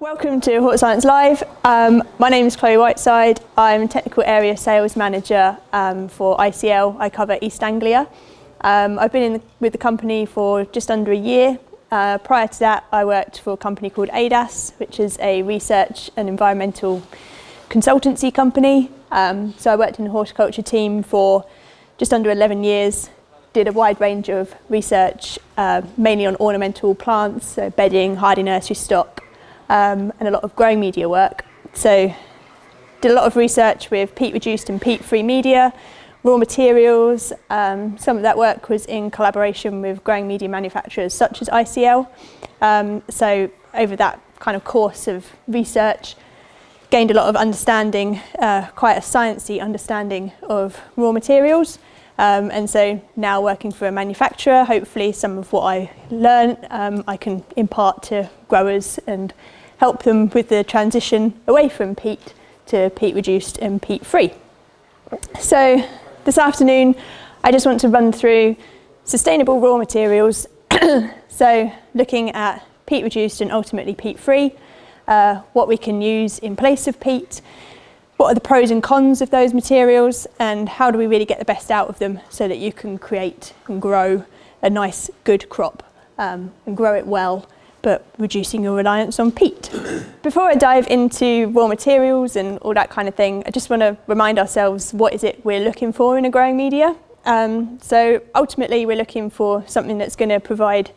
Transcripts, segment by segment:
Welcome to Hort Science Live. My name is Chloe Whiteside. I'm Technical Area Sales Manager for ICL. I cover East Anglia. I've been with the company for just under a year. Prior to that, I worked for a company called ADAS, which is a research and environmental consultancy company. So I worked in the horticulture team for just under 11 years, did a wide range of research, mainly on ornamental plants, so bedding, hardy nursery stock, and a lot of growing media work. So did a lot of research with peat reduced and peat free media, raw materials. Some of that work was in collaboration with growing media manufacturers such as ICL. So over that kind of course of research, gained a lot of understanding, quite a sciencey understanding of raw materials. And so now working for a manufacturer, hopefully some of what I learned I can impart to growers and help them with the transition away from peat to peat reduced and peat free. So this afternoon I just want to run through sustainable raw materials. So looking at peat reduced and ultimately peat free, what we can use in place of peat, what are the pros and cons of those materials, and how do we really get the best out of them so that you can create and grow a nice good crop and grow it well, but reducing your reliance on peat. Before I dive into raw materials and all that kind of thing, I just want to remind ourselves what is it we're looking for in a growing media. So ultimately we're looking for something that's going to provide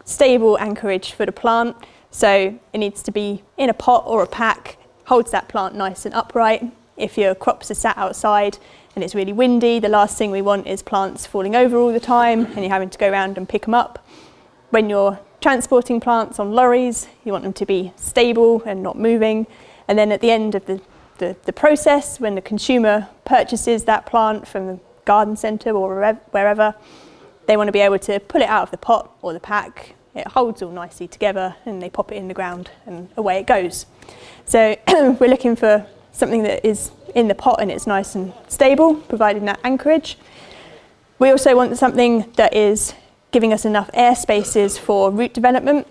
stable anchorage for the plant. So it needs to be in a pot or a pack, holds that plant nice and upright. If your crops are sat outside and it's really windy, the last thing we want is plants falling over all the time and you're having to go around and pick them up. When you're transporting plants on lorries, you want them to be stable and not moving. And then at the end of the process, when the consumer purchases that plant from the garden centre or wherever, they want to be able to pull it out of the pot or the pack. It holds all nicely together and they pop it in the ground and away it goes. So we're looking for something that is in the pot and it's nice and stable, providing that anchorage. We also want something that is giving us enough air spaces for root development,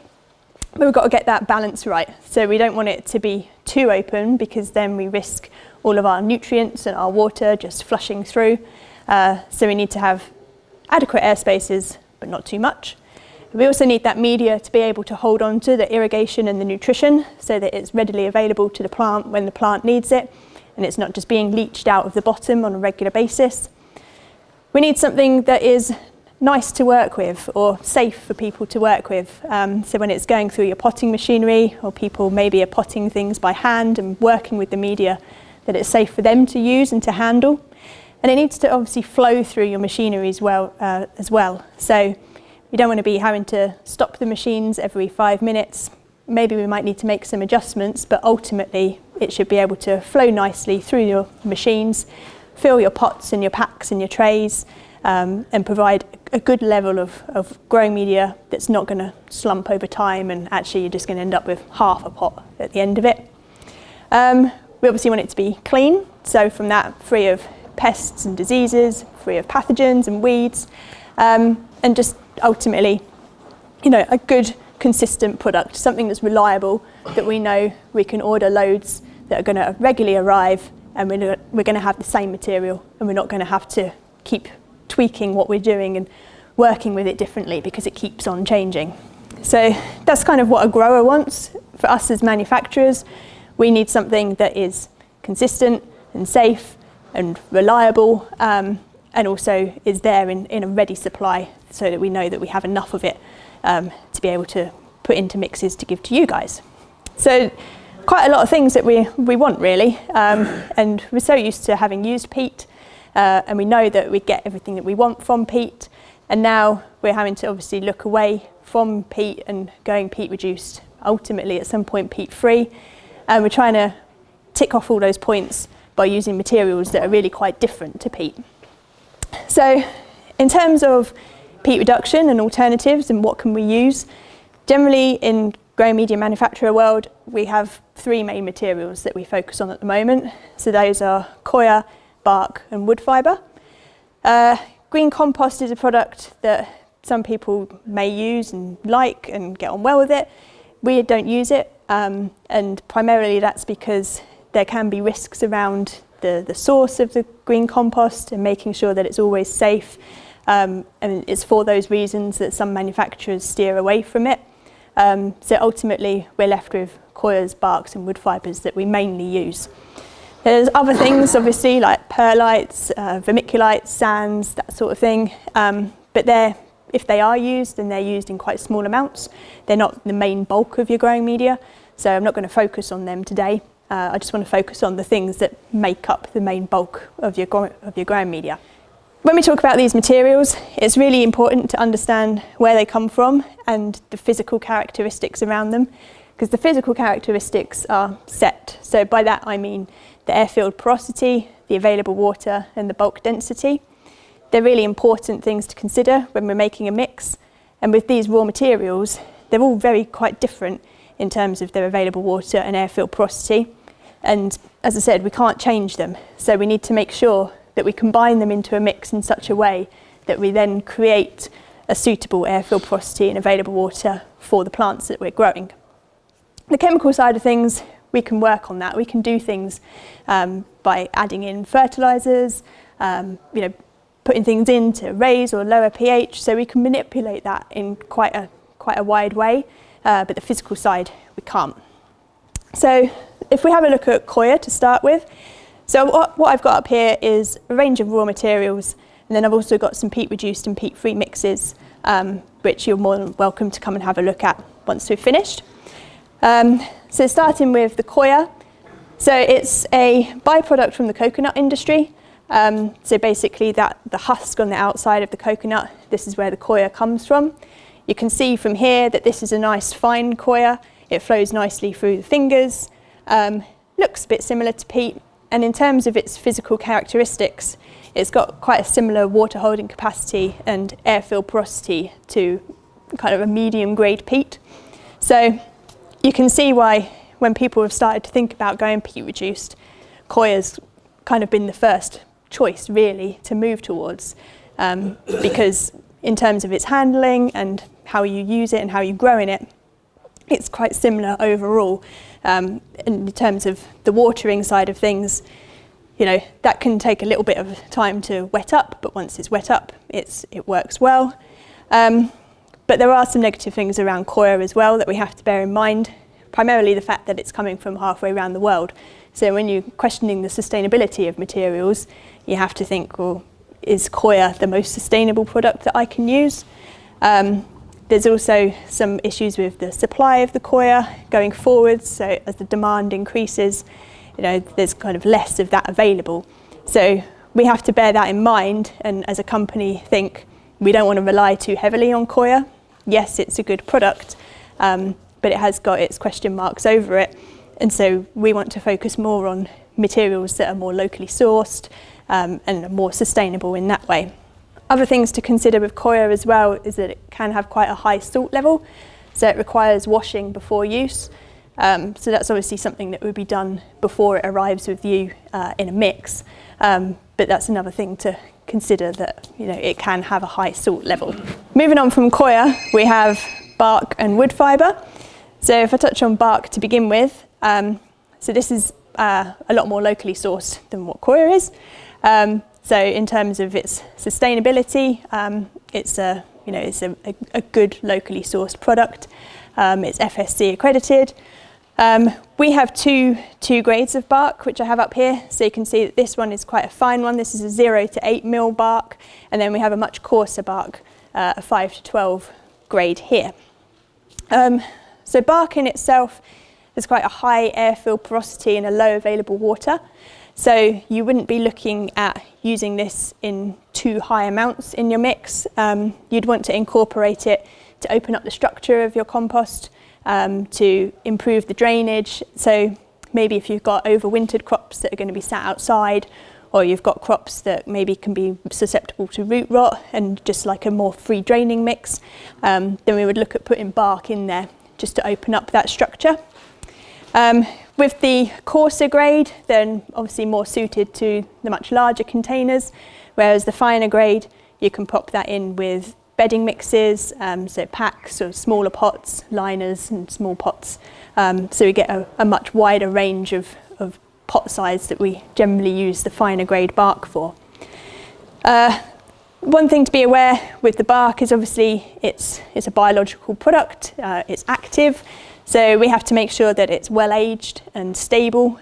but we've got to get that balance right. So we don't want it to be too open because then we risk all of our nutrients and our water just flushing through. So we need to have adequate air spaces, but not too much. We also need that media to be able to hold on to the irrigation and the nutrition so that it's readily available to the plant when the plant needs it and it's not just being leached out of the bottom on a regular basis. We need something that is nice to work with or safe for people to work with. So when it's going through your potting machinery or people maybe are potting things by hand and working with the media, that it's safe for them to use and to handle. And it needs to obviously flow through your machinery as well. So you don't want to be having to stop the machines every 5 minutes. Maybe we might need to make some adjustments, but ultimately it should be able to flow nicely through your machines, fill your pots and your packs and your trays, and provide a good level of growing media that's not going to slump over time and actually you're just going to end up with half a pot at the end of it. We obviously want it to be clean, so from that free of pests and diseases, free of pathogens and weeds, and just ultimately, a good consistent product, something that's reliable, that we know we can order loads that are going to regularly arrive and we're going to have the same material and we're not going to have to keep tweaking what we're doing and working with it differently because it keeps on changing. So that's kind of what a grower wants. For us as manufacturers, we need something that is consistent and safe and reliable, and also is there in a ready supply so that we know that we have enough of it to be able to put into mixes to give to you guys. So quite a lot of things that we want really, and we're so used to having used peat, and we know that we get everything that we want from peat, and now we're having to obviously look away from peat and going peat reduced, ultimately at some point peat free, and we're trying to tick off all those points by using materials that are really quite different to peat. So in terms of peat reduction and alternatives and what can we use, generally in growing media manufacturer world we have 3 main materials that we focus on at the moment. So those are coir, bark and woodfibre. Green compost is a product that some people may use and like and get on well with it. We don't use it. and primarily that's because there can be risks around the source of the green compost and making sure that it's always safe, and it's for those reasons that some manufacturers steer away from it. So ultimately we're left with coirs, barks and wood fibres that we mainly use. There's other things obviously like perlites, vermiculites, sands, that sort of thing, but if they are used, then they're used in quite small amounts. They're not the main bulk of your growing media, so I'm not going to focus on them today. I just want to focus on the things that make up the main bulk of your growing media. When we talk about these materials, it's really important to understand where they come from and the physical characteristics around them, because the physical characteristics are set. So by that I mean the airfield porosity, the available water and the bulk density. They're really important things to consider when we're making a mix, and with these raw materials they're all quite different in terms of their available water and airfield porosity, and as I said, we can't change them, so we need to make sure that we combine them into a mix in such a way that we then create a suitable airfield porosity and available water for the plants that we're growing. The chemical side of things, we can work on that. We can do things by adding in fertilisers, putting things in to raise or lower pH, so we can manipulate that in quite a wide way, but the physical side we can't. So if we have a look at Koya to start with, so what I've got up here is a range of raw materials, and then I've also got some peat reduced and peat free mixes, which you're more than welcome to come and have a look at once we've finished. So starting with the Koya, so it's a byproduct from the coconut industry. So basically the husk on the outside of the coconut, this is where the Koya comes from. You can see from here that this is a nice fine Koya. It flows nicely through the fingers, looks a bit similar to peat, and in terms of its physical characteristics, it's got quite a similar water holding capacity and airfield porosity to kind of a medium grade peat. So you can see why when people have started to think about going peat reduced, Koya's kind of been the first choice really to move towards, because in terms of its handling and how you use it and how you grow in it, it's quite similar overall. In terms of the watering side of things, that can take a little bit of time to wet up, but once it's wet up, it works well. But there are some negative things around Koya as well that we have to bear in mind, primarily the fact that it's coming from halfway around the world. So when you're questioning the sustainability of materials, you have to think, well, is Koya the most sustainable product that I can use? There's also some issues with the supply of the Koya going forwards, so as the demand increases, there's kind of less of that available. So we have to bear that in mind, and as a company think we don't want to rely too heavily on Koya. Yes, it's a good product, but it has got its question marks over it, and so we want to focus more on materials that are more locally sourced and are more sustainable in that way. Other things to consider with Koya as well is that it can have quite a high salt level, so it requires washing before use. So that's obviously something that would be done before it arrives with you in a mix, but that's another thing to consider, that it can have a high salt level. Moving on from Koya, we have bark and wood fibre. So if I touch on bark to begin with, so this is a lot more locally sourced than what Koya is. So in terms of its sustainability, it's a good locally sourced product. It's FSC accredited. We have two grades of bark, which I have up here. So you can see that this one is quite a fine one. This is a 0 to 8 mil bark, and then we have a much coarser bark, a 5 to 12 grade here. So bark in itself has quite a high airfield porosity and a low available water. So you wouldn't be looking at using this in too high amounts in your mix. You'd want to incorporate it to open up the structure of your compost, to improve the drainage. So maybe if you've got overwintered crops that are going to be sat outside, or you've got crops that maybe can be susceptible to root rot and just like a more free draining mix, then we would look at putting bark in there just to open up that structure. With the coarser grade, then obviously more suited to the much larger containers, whereas the finer grade, you can pop that in with bedding mixes, so packs or smaller pots, liners and small pots, So we get a much wider range of pot size that we generally use the finer grade bark for. One thing to be aware with the bark is obviously it's a biological product, it's active, so we have to make sure that it's well aged and stable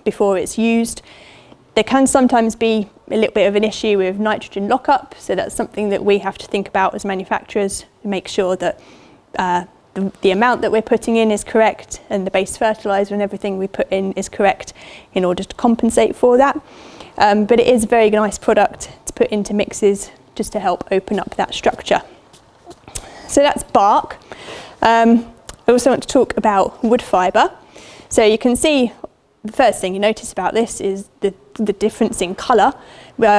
before it's used. There can sometimes be a little bit of an issue with nitrogen lockup, so that's something that we have to think about as manufacturers to make sure that the amount that we're putting in is correct and the base fertiliser and everything we put in is correct in order to compensate for that. But it is a very nice product to put into mixes just to help open up that structure. So that's bark. I also want to talk about wood fibre. So you can see the first thing you notice about this is the difference in colour.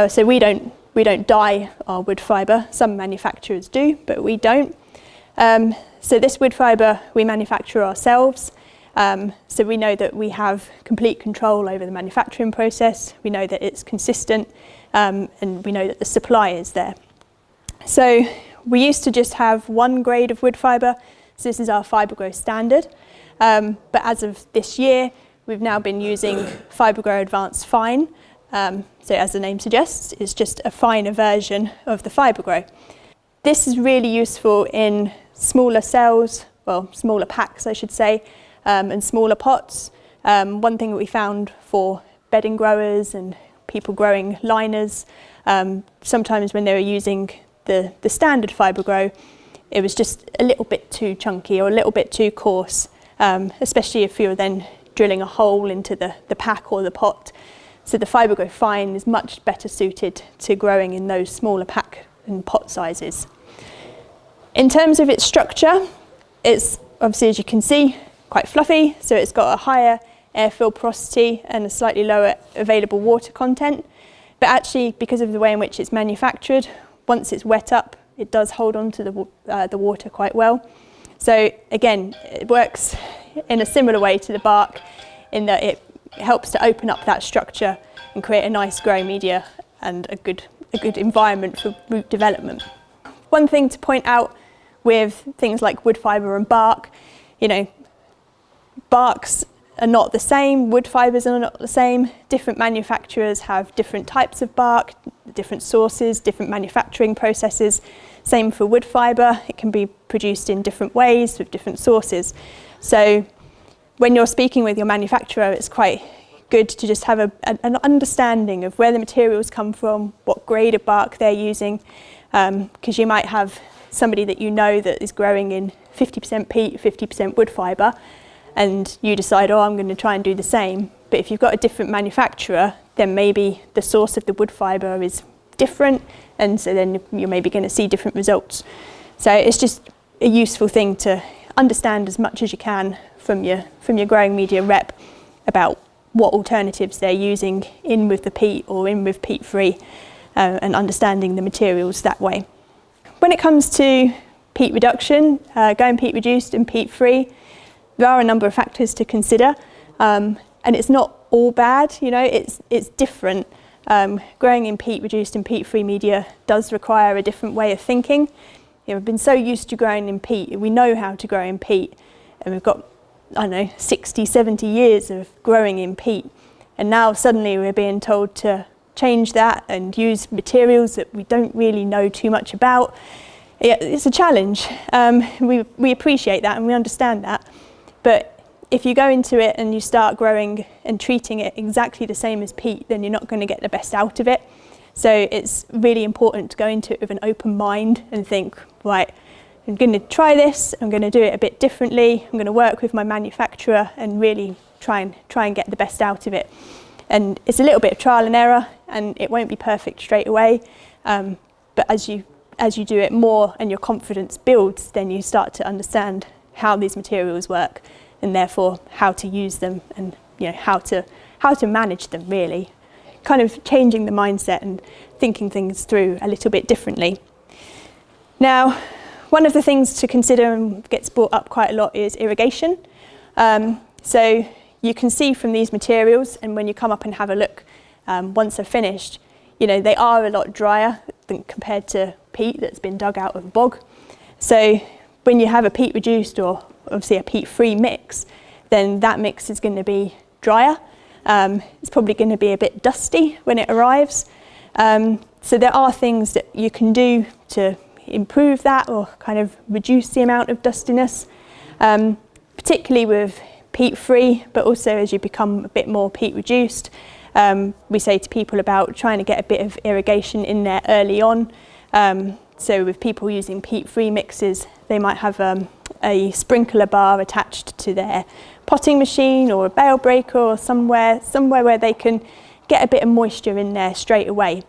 So we don't dye our wood fibre. Some manufacturers do, but we don't. So this wood fibre we manufacture ourselves. So we know that we have complete control over the manufacturing process. We know that it's consistent, and we know that the supply is there. So we used to just have one grade of wood fibre. So this is our FibreGrow standard. But as of this year, we've now been using FibreGrow Advanced Fine. So as the name suggests, it's just a finer version of the FibreGrow. This is really useful in smaller cells, well, smaller packs, I should say, and smaller pots. One thing that we found for bedding growers and people growing liners, sometimes when they were using the standard FibreGrow, it was just a little bit too chunky or a little bit too coarse, especially if you're then drilling a hole into the pack or the pot. So the FibreGrow Fine is much better suited to growing in those smaller pack and pot sizes. In terms of its structure, it's obviously, as you can see, quite fluffy, so it's got a higher airfill porosity and a slightly lower available water content. But actually, because of the way in which it's manufactured, once it's wet up, it does hold on to the water quite well. So again, it works in a similar way to the bark in that it helps to open up that structure and create a nice growing media and a good environment for root development. One thing to point out with things like wood fibre and bark, barks are not the same, wood fibres are not the same. Different manufacturers have different types of bark, different sources, different manufacturing processes. Same for wood fibre, it can be produced in different ways with different sources. So when you're speaking with your manufacturer, it's quite good to just have an understanding of where the materials come from, what grade of bark they're using, because you might have somebody that you know that is growing in 50% peat, 50% wood fibre, and you decide, oh, I'm going to try and do the same. But if you've got a different manufacturer, then maybe the source of the wood fibre is different, and so then you're maybe going to see different results. So it's just a useful thing to understand as much as you can from your growing media rep about what alternatives they're using in with the peat or in with peat-free, and understanding the materials that way. When it comes to peat reduction, going peat reduced and peat-free, there are a number of factors to consider, and it's not all bad. It's different. Growing in peat reduced and peat-free media does require a different way of thinking. We've been so used to growing in peat, we know how to grow in peat, and we've got, 60, 70 years of growing in peat, and now suddenly we're being told to change that and use materials that we don't really know too much about. Yeah, it's a challenge. We appreciate that and we understand that, but if you go into it and you start growing and treating it exactly the same as peat, then you're not going to get the best out of it. So it's really important to go into it with an open mind and think, right, I'm going to try this, I'm going to do it a bit differently, I'm going to work with my manufacturer and really try and get the best out of it. And it's a little bit of trial and error, and it won't be perfect straight away, but as you do it more and your confidence builds, then you start to understand how these materials work and therefore how to use them and how to manage them, really. Kind of changing the mindset and thinking things through a little bit differently. Now, one of the things to consider and gets brought up quite a lot is irrigation. So you can see from these materials, and when you come up and have a look once they're finished, they are a lot drier than compared to peat that's been dug out of a bog. So when you have a peat reduced or obviously a peat free mix, then that mix is going to be drier. It's probably going to be a bit dusty when it arrives. So there are things that you can do to improve that or kind of reduce the amount of dustiness, particularly with peat-free, but also as you become a bit more peat-reduced. We say to people about trying to get a bit of irrigation in there early on. So with people using peat-free mixes, they might have a sprinkler bar attached to their potting machine or a bale breaker or somewhere where they can get a bit of moisture in there straight away.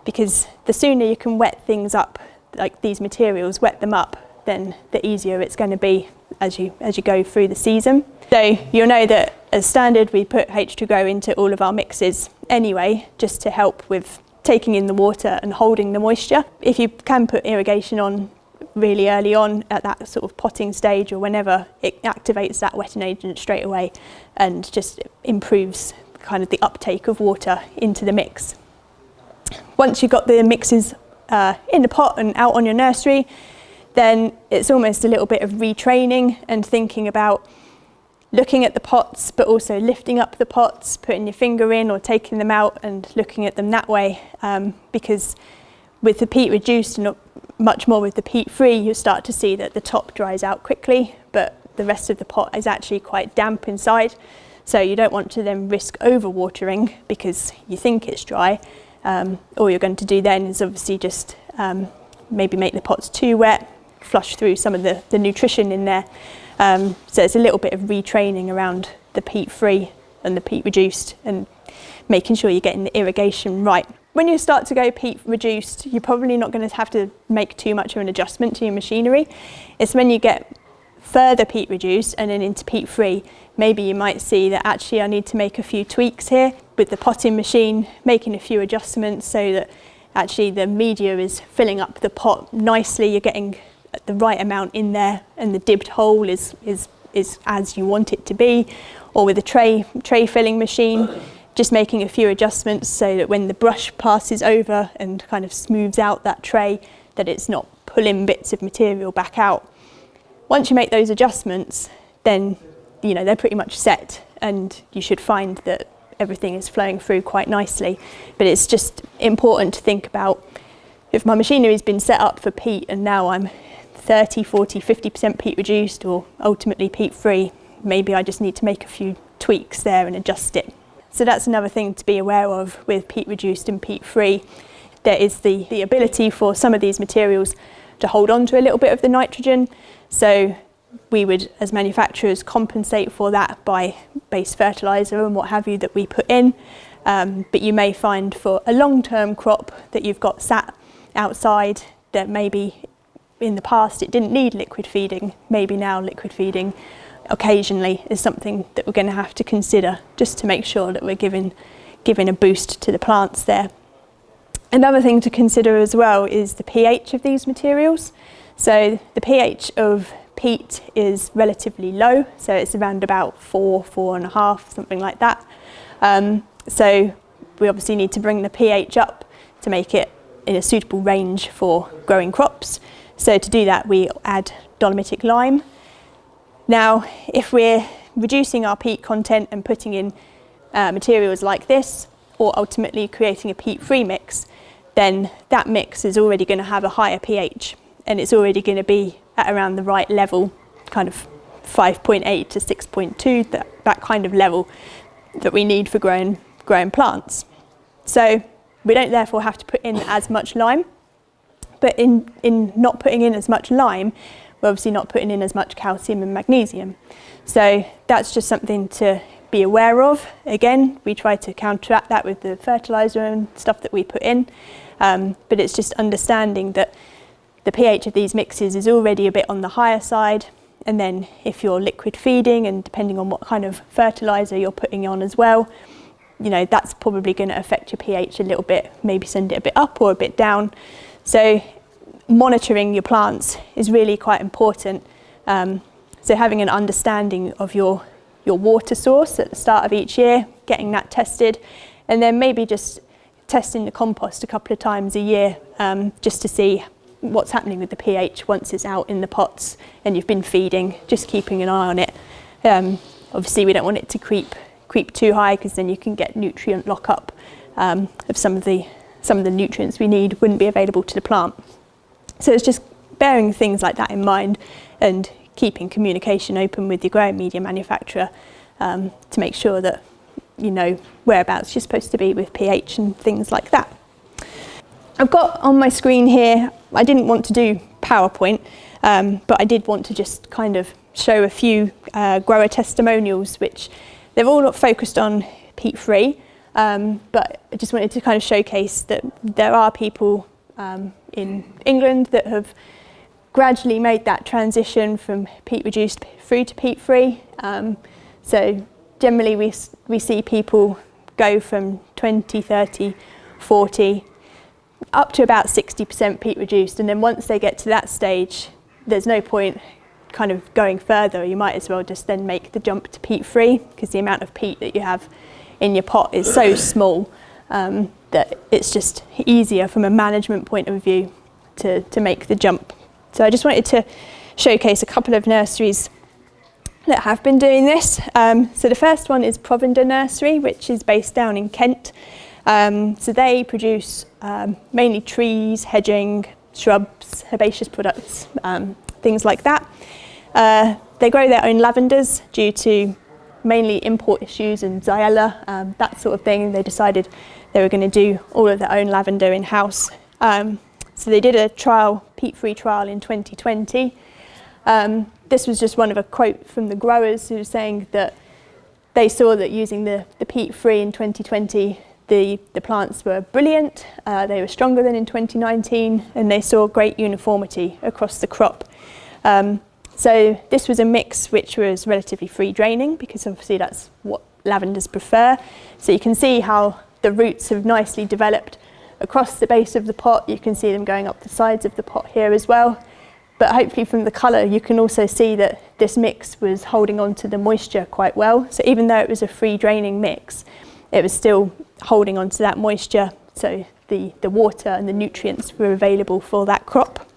Because the sooner you can wet things up, like these materials, wet them up, then the easier it's going to be as you go through the season. So you'll know that as standard we put H2Go into all of our mixes anyway, just to help with taking in the water and holding the moisture. If you can put irrigation on really early on at that sort of potting stage or whenever, it activates that wetting agent straight away and just improves kind of the uptake of water into the mix. Once you've got the mixes in the pot and out on your nursery, then it's almost a little bit of retraining and thinking about looking at the pots, but also lifting up the pots, putting your finger in or taking them out and looking at them that way. Because with the peat reduced and much more with the peat free, you start to see that the top dries out quickly, but the rest of the pot is actually quite damp inside. So you don't want to then risk overwatering because you think it's dry. All you're going to do then is obviously just maybe make the pots too wet, flush through some of the nutrition in there. So it's a little bit of retraining around the peat free and the peat reduced and making sure you're getting the irrigation right. When you start to go peat reduced, you're probably not going to have to make too much of an adjustment to your machinery. It's when you get further peat reduced and then into peat free, maybe you might see that actually I need to make a few tweaks here with the potting machine, making a few adjustments so that actually the media is filling up the pot nicely, you're getting the right amount in there and the dibbed hole is as you want it to be. Or with a tray filling machine, just making a few adjustments so that when the brush passes over and kind of smooths out that tray, that it's not pulling bits of material back out. Once you make those adjustments, then you know they're pretty much set and you should find that everything is flowing through quite nicely. But it's just important to think about, if my machinery has been set up for peat and now I'm 30, 40, 50% peat reduced or ultimately peat free, maybe I just need to make a few tweaks there and adjust it. So that's another thing to be aware of with peat reduced and peat free. There is the ability for some of these materials to hold on to a little bit of the nitrogen. So we would, as manufacturers, compensate for that by base fertiliser and what have you that we put in. But you may find for a long-term crop that you've got sat outside that maybe in the past it didn't need liquid feeding, maybe now liquid feeding occasionally is something that we're going to have to consider just to make sure that we're giving a boost to the plants there. Another thing to consider as well is the pH of these materials. So the pH of peat is relatively low, so it's around about 4, 4.5, something like that. So we obviously need to bring the pH up to make it in a suitable range for growing crops. So to do that we add dolomitic lime. Now if we're reducing our peat content and putting in materials like this, or ultimately creating a peat-free mix, then that mix is already going to have a higher pH and it's already going to be at around the right level, kind of 5.8 to 6.2, that kind of level that we need for growing plants. So we don't therefore have to put in as much lime, but in not putting in as much lime, we're obviously not putting in as much calcium and magnesium. So that's just something to be aware of. Again, we try to counteract that with the fertiliser and stuff that we put in, but it's just understanding that the pH of these mixes is already a bit on the higher side, and then if you're liquid feeding and depending on what kind of fertiliser you're putting on as well, you know, that's probably going to affect your pH a little bit, maybe send it a bit up or a bit down. So monitoring your plants is really quite important. So having an understanding of your water source at the start of each year, getting that tested, and then maybe just testing the compost a couple of times a year, just to see what's happening with the pH once it's out in the pots and you've been feeding, just keeping an eye on it. Obviously we don't want it to creep too high, because then you can get nutrient lockup of some of the nutrients we need wouldn't be available to the plant. So it's just bearing things like that in mind and keeping communication open with your growing media manufacturer to make sure that you know whereabouts you're supposed to be with pH and things like that. I've got on my screen here, I didn't want to do PowerPoint, but I did want to just kind of show a few grower testimonials, which they're all not focused on peat-free, but I just wanted to kind of showcase that there are people in England that have gradually made that transition from peat-reduced through to peat-free. So generally we see people go from 20, 30, 40, up to about 60% peat reduced, and then once they get to that stage, there's no point kind of going further. You might as well just then make the jump to peat free, because the amount of peat that you have in your pot is so small that it's just easier from a management point of view to make the jump. So I just wanted to showcase a couple of nurseries that have been doing this. So the first one is Provender Nursery, which is based down in Kent. So they produce mainly trees, hedging, shrubs, herbaceous products, things like that. They grow their own lavenders due to mainly import issues and Xylella, that sort of thing. They decided they were going to do all of their own lavender in-house. So they did a trial, peat-free trial in 2020. This was just one of a quote from the growers who were saying that they saw that using the peat-free in 2020, the plants were brilliant, they were stronger than in 2019, and they saw great uniformity across the crop. So this was a mix which was relatively free draining, because obviously that's what lavenders prefer. So you can see how the roots have nicely developed across the base of the pot. You can see them going up the sides of the pot here as well. But hopefully from the colour you can also see that this mix was holding on to the moisture quite well. So even though it was a free draining mix, it was still holding on to that moisture, so the water and the nutrients were available for that crop.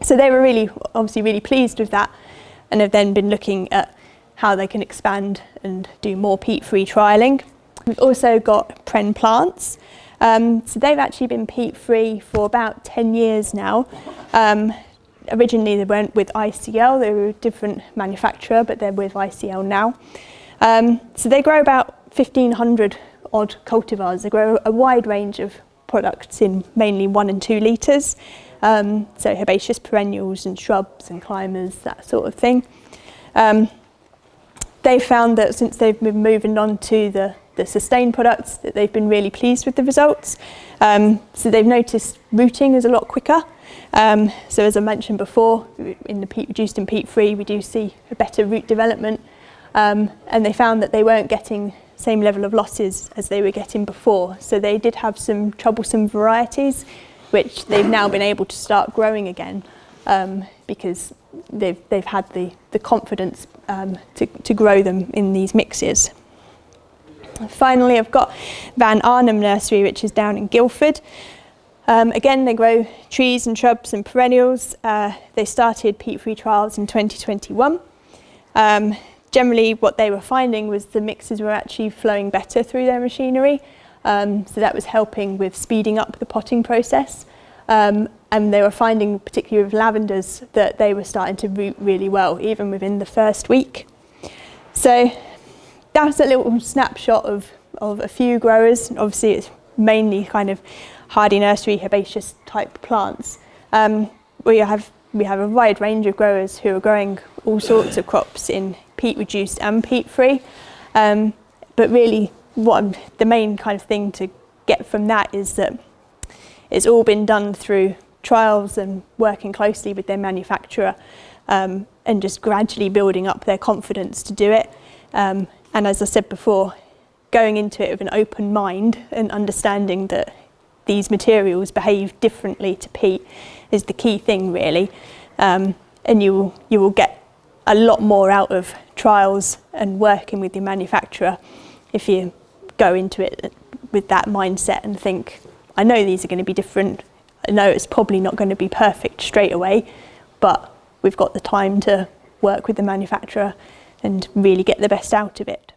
So they were obviously really pleased with that, and have then been looking at how they can expand and do more peat-free trialling. We've also got Pren Plants. So they've actually been peat-free for about 10 years now. Originally they weren't with ICL, they were a different manufacturer, but they're with ICL now. So they grow about 1,500 odd cultivars. They grow a wide range of products in mainly 1 and 2 litres. So herbaceous perennials and shrubs and climbers, that sort of thing. They found that since they've been moving on to the sustain products, that they've been really pleased with the results. So they've noticed rooting is a lot quicker. So as I mentioned before, in the peat reduced and peat free, we do see a better root development. And they found that they weren't getting the same level of losses as they were getting before. So they did have some troublesome varieties, which they've now been able to start growing again, because they've had the confidence to grow them in these mixes. Finally, I've got Van Arnhem Nursery, which is down in Guildford. Again, they grow trees and shrubs and perennials. They started peat-free trials in 2021. Generally, what they were finding was the mixes were actually flowing better through their machinery. So that was helping with speeding up the potting process. And they were finding, particularly with lavenders, that they were starting to root really well, even within the first week. So that's a little snapshot of a few growers. Obviously, it's mainly kind of hardy nursery herbaceous type plants. We have a wide range of growers who are growing all sorts of crops in peat reduced and peat free. But really, the main kind of thing to get from that is that it's all been done through trials and working closely with their manufacturer, and just gradually building up their confidence to do it. And as I said before, going into it with an open mind and understanding that these materials behave differently to peat is the key thing, really. And you will get a lot more out of trials and working with your manufacturer if you go into it with that mindset and think, I know these are going to be different. I know it's probably not going to be perfect straight away, but we've got the time to work with the manufacturer and really get the best out of it.